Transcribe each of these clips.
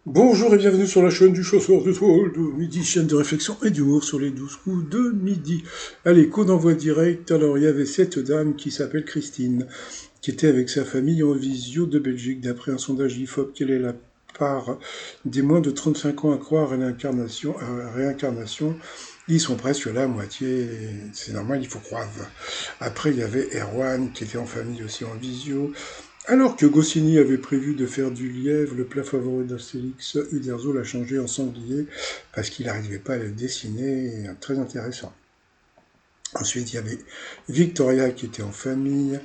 Bonjour et bienvenue sur la chaîne du chasseur d'étoiles de midi, chaîne de réflexion et d'humour sur les 12 coups de midi. Allez, coup d'envoi direct. Alors, il y avait cette dame qui s'appelle Christine, qui était avec sa famille en visio de Belgique. D'après un sondage IFOP, quelle est la part des moins de 35 ans à croire à la réincarnation? Ils sont presque la moitié, c'est normal, il faut croire. Après, il y avait Erwan, qui était en famille aussi en visio. Alors que Goscinny avait prévu de faire du lièvre le plat favori d'Astérix, Uderzo l'a changé en sanglier parce qu'il n'arrivait pas à le dessiner. Très intéressant. Ensuite, il y avait Victoria qui était en famille,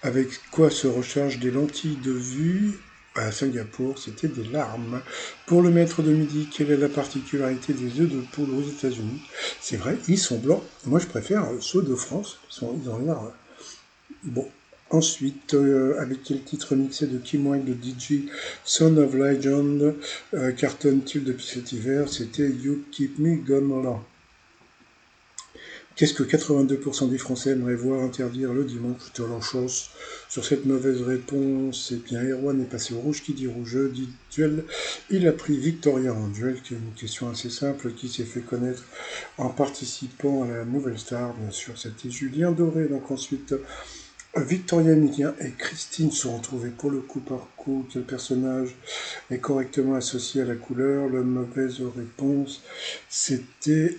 avec quoi se recharge des lentilles de vue. À Singapour, c'était des larmes. Pour le maître de midi, quelle est la particularité des œufs de poule aux États-Unis? C'est vrai, ils sont blancs. Moi, je préfère ceux de France. Ils ont l'air bon. Ensuite, avec quel titre mixé de Kim Wilde de DJ Son of Legend cartonne-t-il depuis cet hiver? C'était You Keep Me Gone. Qu'est-ce que 82% des Français aimeraient voir interdire le dimanche? Je te chance sur cette mauvaise réponse. Eh bien, Erwan est passé au rouge qui dit rouge, dit duel. Il a pris Victoria en duel, qui est une question assez simple, qui s'est fait connaître en participant à la Nouvelle Star, bien sûr. C'était Julien Doré. Donc ensuite, Victoria Emilien et Christine se retrouvaient pour le coup par coup. Quel personnage est correctement associé à la couleur? La mauvaise réponse, c'était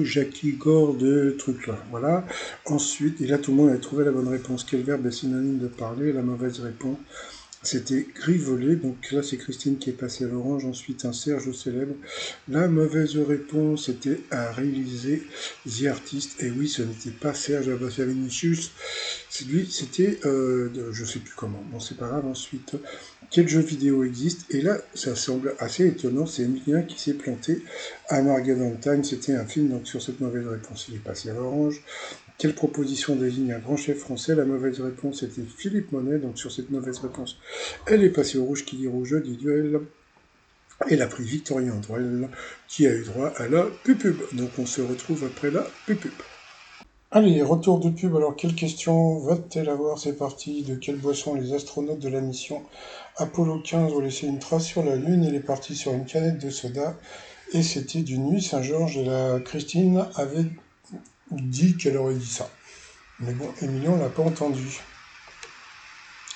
Jackie Gore de truc là. Voilà. Ensuite, et là tout le monde avait trouvé la bonne réponse. Quel verbe est synonyme de parler? La mauvaise réponse, c'était grivoler, donc là c'est Christine qui est passée à l'orange, ensuite un Serge célèbre. La mauvaise réponse était à réaliser The Artist, et oui ce n'était pas Serge Vinicius, c'est lui, c'était je sais plus comment, bon c'est pas grave. Ensuite, quel jeu vidéo existe? Et là ça semble assez étonnant, c'est Emilien qui s'est planté. Armageddon Time, c'était un film, donc sur cette mauvaise réponse il est passé à l'orange. Quelle proposition désigne un grand chef français? La mauvaise réponse était Philippe Monet, donc sur cette mauvaise réponse, elle est passée au rouge qui dit rouge, dit duel. Elle a pris Victorien Andrel, qui a eu droit à la pupub. Donc on se retrouve après la pupub. Allez, retour de pub. Alors, quelle question va-t-elle avoir? C'est parti. De quelle boisson les astronautes de la mission Apollo 15 ont laissé une trace sur la Lune? Il est parti sur une canette de soda. Et c'était du Nuit Saint-Georges. Et la Christine avait dit qu'elle aurait dit ça. Mais bon, Emilien l'a pas entendu.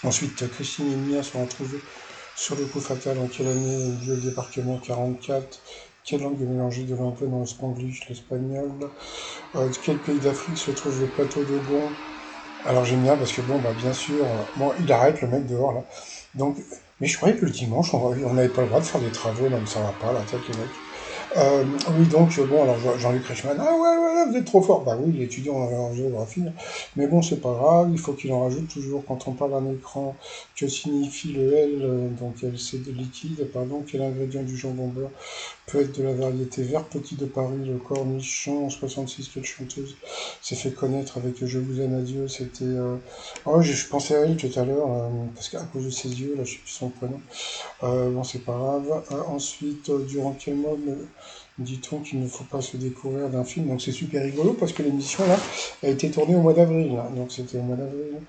Ensuite, Christine et Mia sont retrouvées sur le coup fatal. En quelle année a eu lieu le débarquement 44? Quelle langue est mélangée de l'anglais dans le spanglish, l'espagnol? De quel pays d'Afrique se trouve le plateau de Gon? Alors j'aime bien parce que bon, bah bien sûr, bon, il arrête le mec dehors là. Donc, mais je croyais que le dimanche, on n'avait pas le droit de faire des travaux, non mais ça va pas là, tel les mecs. Oui, donc, bon, alors Jean-Luc Reichmann, ah ouais, ouais, vous êtes trop fort. Bah oui, il est étudiant en géographie, mais bon, c'est pas grave, il faut qu'il en rajoute toujours quand on parle d'un écran. Que signifie le L, donc LC de liquide, pardon, quel ingrédient du jambon beurre peut être de la variété vert petit de Paris, le cornichon, en 66, quelle chanteuse s'est fait connaître avec Je vous aime, adieu, c'était... Oh, je pensais à elle tout à l'heure, parce qu'à cause de ses yeux, là, je sais plus son prénom. Bon, c'est pas grave. Ensuite, durant quel mois dit-on qu'il ne faut pas se découvrir d'un film? Donc c'est super rigolo parce que l'émission là a été tournée au mois d'avril. Donc c'était au mois d'avril.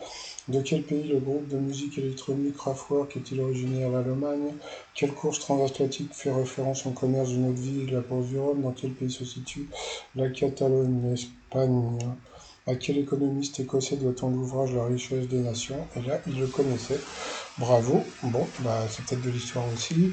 De quel pays le groupe de musique électronique Kraftwerk est-il originaire? L'Allemagne. Quelle course transatlantique fait référence au commerce d'une autre ville, la course du Rhum? Dans quel pays se situe la Catalogne? L'Espagne. À quel économiste écossais doit-on l'ouvrage La richesse des nations? Et là, il le connaissait. Bravo. Bon, bah c'est peut-être de l'histoire aussi.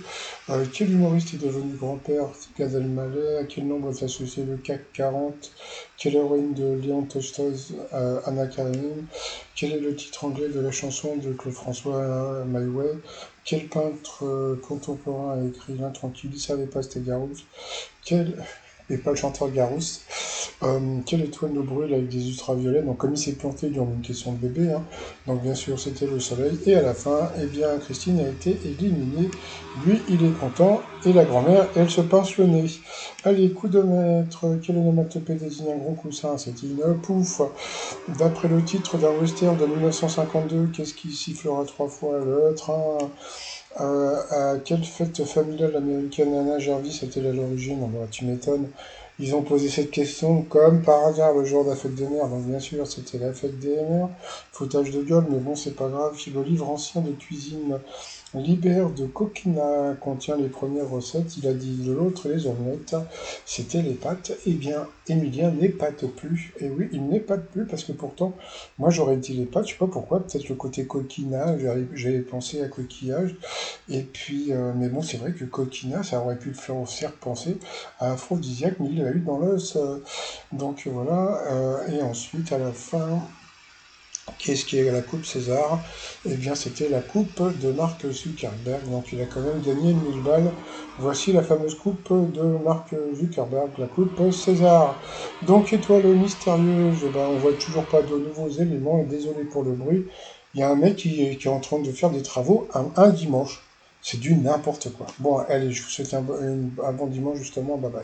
Quel humoriste est devenu grand-père? Gad Elmaleh. À quel nombre est associé le CAC 40? Quelle héroïne de Léon Tolstoï, Anna Karenine? Quel est le titre anglais de la chanson de Claude François, My Way? Quel peintre contemporain a écrit L'Intranquille? Il savait pas, c'était Garousse. Quel... Et pas le chanteur Garousse. Quelle étoile nous brûle avec des ultraviolets? Donc comme il s'est planté durant une question de bébé, hein, donc bien sûr c'était le soleil. Et à la fin, eh bien Christine a été éliminée. Lui, il est content. Et la grand-mère, elle se pensionnait. Allez, coup de maître. Quelle onomatopée désigne un gros coussin? C'est une pouf. D'après le titre d'un western de 1952, qu'est-ce qui sifflera trois fois? Le train. À quelle fête familiale américaine Anna Jarvis a-t-elle à l'origine? Bah, tu m'étonnes. Ils ont posé cette question comme par hasard le jour de la fête des mères. Donc bien sûr, c'était la fête des mères. Foutage de gueule, mais bon, c'est pas grave. Le livre ancien de cuisine Libère de coquina contient les premières recettes. Il a dit de l'autre les omelettes. C'était les pâtes. Eh bien, Emilien n'épate plus. Et oui, il n'épate plus parce que pourtant, moi j'aurais dit les pâtes. Je sais pas pourquoi. Peut-être le côté coquina. J'avais pensé à coquillage. Et puis, mais bon, c'est vrai que coquina, ça aurait pu le faire penser à aphrodisiaque, mais il l'a eu dans l'os. Donc voilà. Et ensuite, à la fin. Qu'est-ce qui est la coupe César? Eh bien, c'était la coupe de Mark Zuckerberg, donc il a quand même gagné 1000 balles. Voici la fameuse coupe de Mark Zuckerberg, la coupe César. Donc, étoile mystérieuse, eh ben, on voit toujours pas de nouveaux éléments, et désolé pour le bruit. Il y a un mec qui est en train de faire des travaux un dimanche. C'est du n'importe quoi. Bon, allez, je vous souhaite un bon dimanche justement, bye bye.